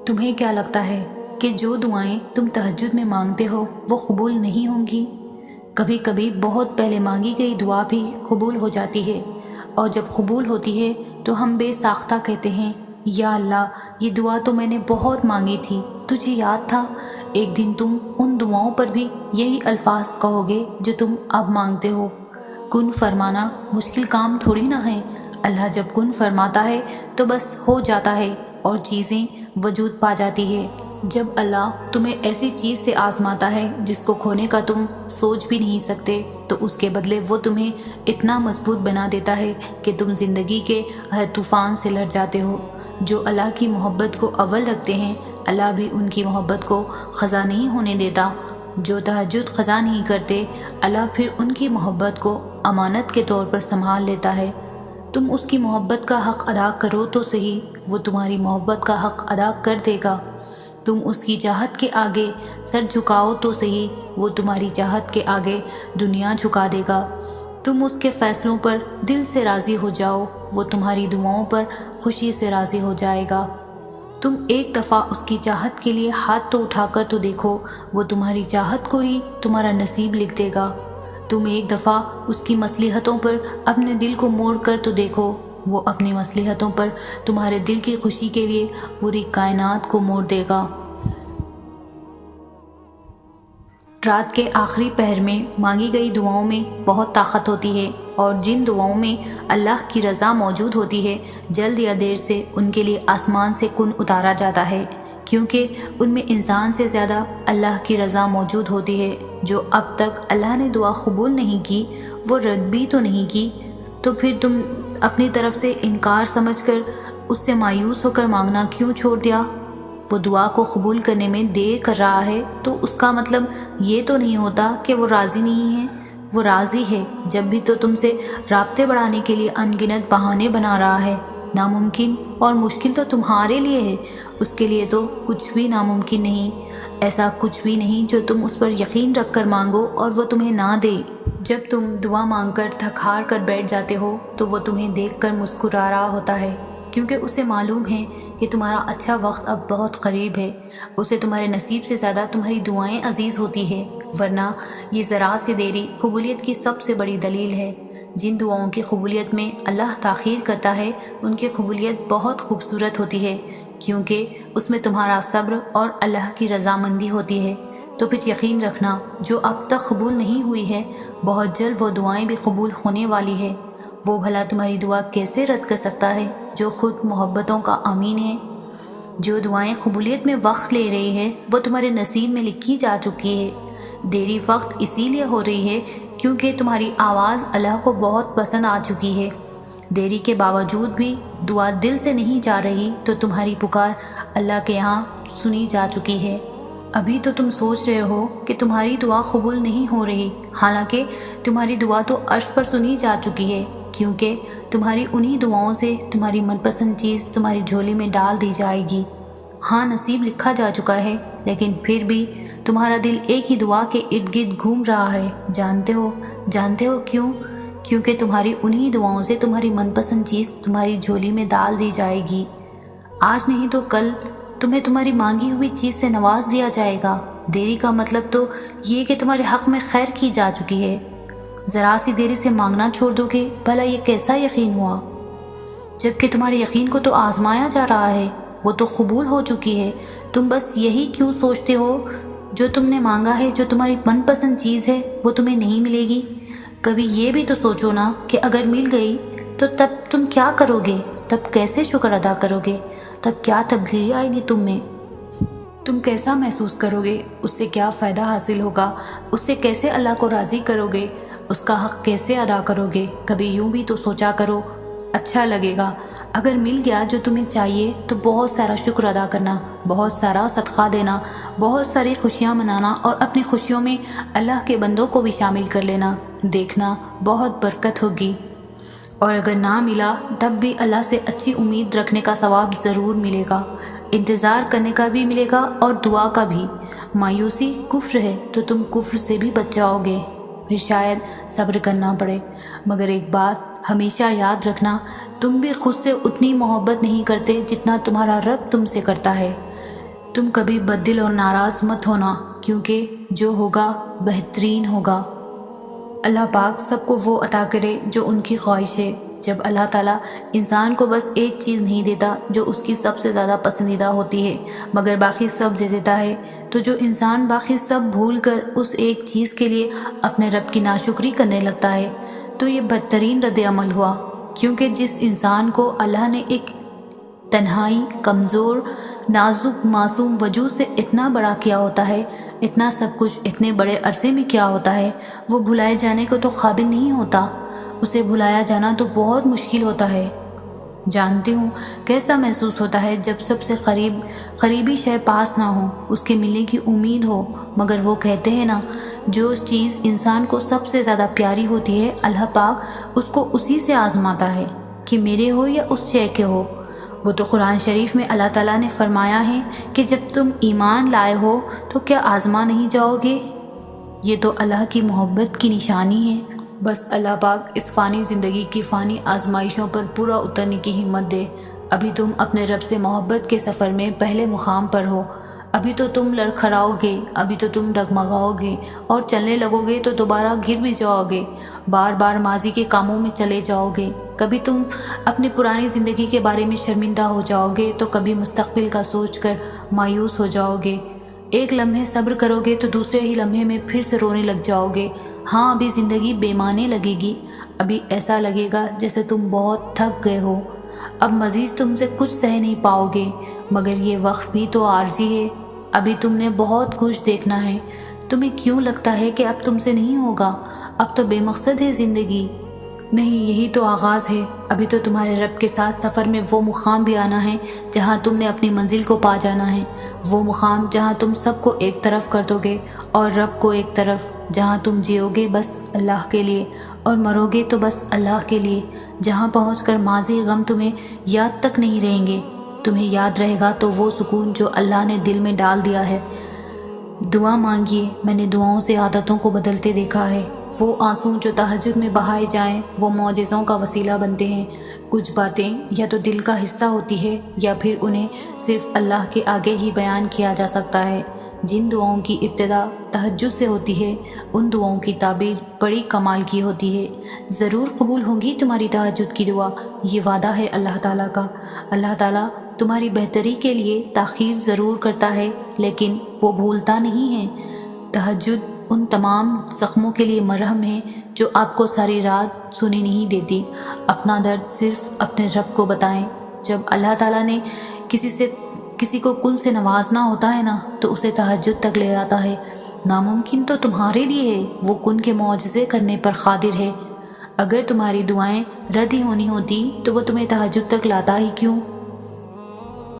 तुम्हें क्या लगता है कि जो दुआएं तुम तहज्जुद में मांगते हो वो कबूल नहीं होंगी? कभी कभी बहुत पहले मांगी गई दुआ भी कबूल हो जाती है, और जब कबूल होती है तो हम बेसाख्ता कहते हैं, या अल्लाह, ये दुआ तो मैंने बहुत मांगी थी, तुझे याद था। एक दिन तुम उन दुआओं पर भी यही अल्फाज कहोगे जो तुम अब मांगते हो। कुन फरमाना मुश्किल काम थोड़ी ना है। अल्लाह जब कुन फरमाता है तो बस हो जाता है और चीज़ें वजूद पा जाती है। जब अल्लाह तुम्हें ऐसी चीज़ से आजमाता है जिसको खोने का तुम सोच भी नहीं सकते, तो उसके बदले वो तुम्हें इतना मजबूत बना देता है कि तुम ज़िंदगी के हर तूफ़ान से लड़ जाते हो। जो अल्लाह की मोहब्बत को अव्वल रखते हैं, अल्लाह भी उनकी मोहब्बत को ख़ज़ा नहीं होने देता। जो तहज्जुद क़ज़ा नहीं करते, अल्लाह फिर उनकी मोहब्बत को अमानत के तौर पर संभाल लेता है। तुम उसकी मोहब्बत का हक़ अदा करो तो सही, वो तुम्हारी मोहब्बत का हक़ अदा कर देगा। तुम उसकी चाहत के आगे सर झुकाओ तो सही, वो तुम्हारी चाहत के आगे दुनिया झुका देगा। तुम उसके फ़ैसलों पर दिल से राज़ी हो जाओ, वो तुम्हारी दुआओं पर खुशी से राज़ी हो जाएगा। तुम एक दफ़ा उसकी चाहत के लिए हाथ तो उठाकर तो देखो, वो तुम्हारी चाहत को ही तुम्हारा नसीब लिख देगा। तुम एक दफ़ा उसकी मसलहतों पर अपने दिल को मोड़ कर तो देखो, वो अपनी मसलहतों पर तुम्हारे दिल की खुशी के लिए पूरी कायनात को मोड़ देगा। रात के आखिरी पहर में मांगी गई दुआओं में बहुत ताकत होती है, और जिन दुआओं में अल्लाह की रज़ा मौजूद होती है, जल्द या देर से उनके लिए आसमान से कुन उतारा जाता है, क्योंकि उनमें इंसान से ज़्यादा अल्लाह की रज़ा मौजूद होती है। जो अब तक अल्लाह ने दुआ कबूल नहीं की, वो रद्द भी तो नहीं की, तो फिर तुम अपनी तरफ से इनकार समझकर उससे मायूस होकर मांगना क्यों छोड़ दिया? वो दुआ को कबूल करने में देर कर रहा है तो उसका मतलब ये तो नहीं होता कि वो राज़ी नहीं है। वो राज़ी है, जब भी तो तुमसे राब्ते बढ़ाने के लिए अनगिनत बहाने बना रहा है। नामुमकिन और मुश्किल तो तुम्हारे लिए है, उसके लिए तो कुछ भी नामुमकिन नहीं। ऐसा कुछ भी नहीं जो तुम उस पर यकीन रख कर मांगो और वो तुम्हें ना दे। जब तुम दुआ मांगकर थक हार कर बैठ जाते हो तो वो तुम्हें देखकर मुस्कुरा रहा होता है, क्योंकि उसे मालूम है कि तुम्हारा अच्छा वक्त अब बहुत करीब है। उसे तुम्हारे नसीब से ज़्यादा तुम्हारी दुआएं अजीज़ होती है, वरना ये ज़रा सी देरी कबूलियत की सबसे बड़ी दलील है। जिन दुआओं की कबूलियत में अल्लाह ताख़ीर करता है, उनकी कबूलियत बहुत खूबसूरत होती है, क्योंकि उसमें तुम्हारा सब्र और अल्लाह की रज़ामंदी होती है। तो फिर यकीन रखना, जो अब तक कबूल नहीं हुई है, बहुत जल्द वो दुआएं भी कबूल होने वाली है। वो भला तुम्हारी दुआ कैसे रद्द कर सकता है जो ख़ुद मोहब्बतों का अमीन है? जो दुआएं कबूलियत में वक्त ले रही है, वो तुम्हारे नसीब में लिखी जा चुकी है। देरी वक्त इसीलिए हो रही है क्योंकि तुम्हारी आवाज़ अल्लाह को बहुत पसंद आ चुकी है। देरी के बावजूद भी दुआ दिल से नहीं जा रही तो तुम्हारी पुकार अल्लाह के यहाँ सुनी जा चुकी है। अभी तो तुम सोच रहे हो कि तुम्हारी दुआ कबूल नहीं हो रही, हालांकि तुम्हारी दुआ तो अर्श पर सुनी जा चुकी है, क्योंकि तुम्हारी उन्हीं दुआओं से तुम्हारी मनपसंद चीज़ तुम्हारी झोली में डाल दी जाएगी। हाँ, नसीब लिखा जा चुका है, लेकिन फिर भी तुम्हारा दिल एक ही दुआ के इर्द गिर्द घूम रहा है। जानते हो क्यों? क्योंकि तुम्हारी उन्हीं दुआओं से तुम्हारी मनपसंद चीज़ तुम्हारी झोली में डाल दी जाएगी। आज नहीं तो कल तुम्हें तुम्हारी मांगी हुई चीज़ से नवाज दिया जाएगा। देरी का मतलब तो ये कि तुम्हारे हक़ में खैर की जा चुकी है। ज़रा सी देरी से मांगना छोड़ दोगे, भला ये कैसा यकीन हुआ? जबकि तुम्हारे यकीन को तो आजमाया जा रहा है, वो तो कबूल हो चुकी है। तुम बस यही क्यों सोचते हो, जो तुमने मांगा है, जो तुम्हारी मनपसंद चीज़ है, वो तुम्हें नहीं मिलेगी? कभी ये भी तो सोचो ना कि अगर मिल गई तो तब तुम क्या करोगे? तब कैसे शुक्र अदा करोगे? तब क्या तब्दीली आएगी तुम में? तुम कैसा महसूस करोगे? उससे क्या फ़ायदा हासिल होगा? उससे कैसे अल्लाह को राज़ी करोगे? उसका हक़ कैसे अदा करोगे? कभी यूँ भी तो सोचा करो। अच्छा लगेगा अगर मिल गया जो तुम्हें चाहिए तो बहुत सारा शुक्र अदा करना, बहुत सारा सदका देना, बहुत सारी खुशियाँ मनाना और अपनी खुशियों में अल्लाह के बंदों को भी शामिल कर लेना। देखना बहुत बरकत होगी। और अगर ना मिला तब भी अल्लाह से अच्छी उम्मीद रखने का सवाब ज़रूर मिलेगा। इंतज़ार करने का भी मिलेगा और दुआ का भी। मायूसी कुफ्र है तो तुम कुफ्र से भी बच जाओगे। फिर शायद सब्र करना पड़े, मगर एक बात ہمیشہ یاد رکھنا تم بھی خود سے اتنی محبت نہیں کرتے جتنا تمہارا رب تم سے کرتا ہے۔ تم کبھی بددل اور ناراض مت ہونا، کیونکہ جو ہوگا بہترین ہوگا۔ اللہ پاک سب کو وہ عطا کرے جو ان کی خواہش ہے۔ جب اللہ تعالیٰ انسان کو بس ایک چیز نہیں دیتا جو اس کی سب سے زیادہ پسندیدہ ہوتی ہے، مگر باقی سب دے دیتا ہے، تو جو انسان باقی سب بھول کر اس ایک چیز کے لیے اپنے رب کی ناشکری کرنے لگتا ہے، تو یہ بدترین رد عمل ہوا۔ کیونکہ جس انسان کو اللہ نے ایک تنہائی، کمزور، نازک، معصوم وجود سے اتنا بڑا کیا ہوتا ہے، اتنا سب کچھ اتنے بڑے عرصے میں کیا ہوتا ہے، وہ بھلائے جانے کو تو قابل نہیں ہوتا۔ اسے بھلایا جانا تو بہت مشکل ہوتا ہے۔ جانتی ہوں کیسا محسوس ہوتا ہے جب سب سے قریبی شے پاس نہ ہو، اس کے ملنے کی امید ہو، مگر وہ کہتے ہیں نا، جو چیز انسان کو سب سے زیادہ پیاری ہوتی ہے، اللہ پاک اس کو اسی سے آزماتا ہے کہ میرے ہو یا اس شے کے ہو۔ وہ تو قرآن شریف میں اللہ تعالیٰ نے فرمایا ہے کہ جب تم ایمان لائے ہو تو کیا آزما نہیں جاؤ گے؟ یہ تو اللہ کی محبت کی نشانی ہے۔ بس اللہ پاک اس فانی زندگی کی فانی آزمائشوں پر پورا اترنے کی ہمت دے۔ ابھی تم اپنے رب سے محبت کے سفر میں پہلے مقام پر ہو، ابھی تو تم لڑکھڑاؤ گے، ابھی تو تم ڈگمگاؤ گے اور چلنے لگو گے تو دوبارہ گر بھی جاؤ گے، بار بار ماضی کے کاموں میں چلے جاؤ گے۔ کبھی تم اپنی پرانی زندگی کے بارے میں شرمندہ ہو جاؤ گے تو کبھی مستقبل کا سوچ کر مایوس ہو جاؤ گے۔ ایک لمحے صبر کرو گے تو دوسرے ہی لمحے میں پھر سے رونے لگ جاؤ گے۔ ہاں، ابھی زندگی بے معنی لگے گی، ابھی ایسا لگے گا جیسے تم بہت تھک گئے ہو، اب مزید تم سے کچھ سہ نہیں پاؤ گے، مگر یہ وقت بھی تو عارضی ہے۔ ابھی تم نے بہت کچھ دیکھنا ہے، تمہیں کیوں لگتا ہے کہ اب تم سے نہیں ہوگا؟ اب تو بے مقصد ہے زندگی۔ نہیں، یہی تو آغاز ہے۔ ابھی تو تمہارے رب کے ساتھ سفر میں وہ مقام بھی آنا ہے جہاں تم نے اپنی منزل کو پا جانا ہے، وہ مقام جہاں تم سب کو ایک طرف کر دو گے اور رب کو ایک طرف، جہاں تم جیو گے بس اللہ کے لیے اور مرو گے تو بس اللہ کے لیے، جہاں پہنچ کر ماضی غم تمہیں یاد تک نہیں رہیں گے۔ تمہیں یاد رہے گا تو وہ سکون جو اللہ نے دل میں ڈال دیا ہے۔ دعا مانگیے، میں نے دعاؤں سے عادتوں کو بدلتے دیکھا ہے۔ وہ آنسو جو تہجد میں بہائے جائیں وہ معجزوں کا وسیلہ بنتے ہیں۔ کچھ باتیں یا تو دل کا حصہ ہوتی ہے یا پھر انہیں صرف اللہ کے آگے ہی بیان کیا جا سکتا ہے۔ جن دعاؤں کی ابتدا تہجد سے ہوتی ہے، ان دعاؤں کی تعبیر بڑی کمال کی ہوتی ہے۔ ضرور قبول ہوگی تمہاری تہجد کی دعا، یہ وعدہ ہے اللہ تعالیٰ کا۔ اللہ تعالیٰ تمہاری بہتری کے لیے تاخیر ضرور کرتا ہے، لیکن وہ بھولتا نہیں ہے۔ تہجد ان تمام زخموں کے لیے مرہم ہے جو آپ کو ساری رات سنی نہیں دیتی۔ اپنا درد صرف اپنے رب کو بتائیں۔ جب اللہ تعالیٰ نے کسی کو کن سے نوازنا ہوتا ہے نا، تو اسے تہجد تک لے آتا ہے۔ ناممکن تو تمہارے لیے ہے، وہ کن کے معجزے کرنے پر قادر ہے۔ اگر تمہاری دعائیں رد ہی ہونی ہوتی تو وہ تمہیں تہجد تک لاتا ہی کیوں؟